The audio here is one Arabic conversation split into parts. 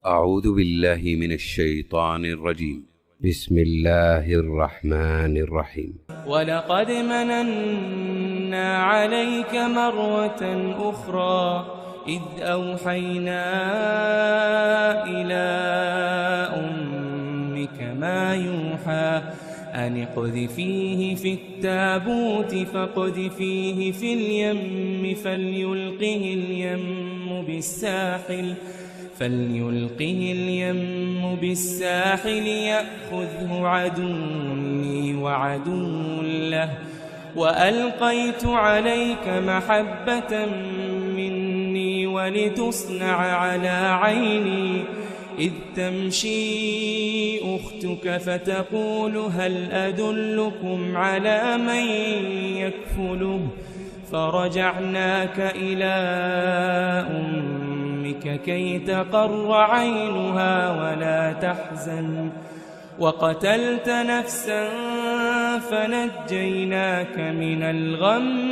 أعوذ بالله من الشيطان الرجيم. بسم الله الرحمن الرحيم. ولقد مننا عليك مرة أخرى إذ أوحينا إلى أمك ما يوحى أن اقذفيه في التابوت فاقذفيه في اليم فليلقه اليم بالساحل يأخذه عدو لي وعدو له وألقيت عليك محبة مني ولتصنع على عيني إذ تمشي أختك فتقول هل أدلكم على من يكفله فرجعناك إلى أمك كي تقر عينها ولا تحزن وقتلت نفسا فنجيناك من الغم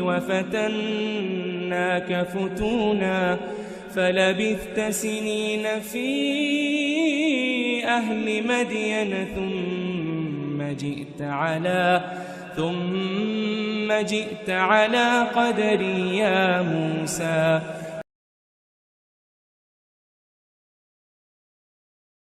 وفتناك فتونا فلبثت سنين في أهل مدين ثم جئت على قدري يا موسى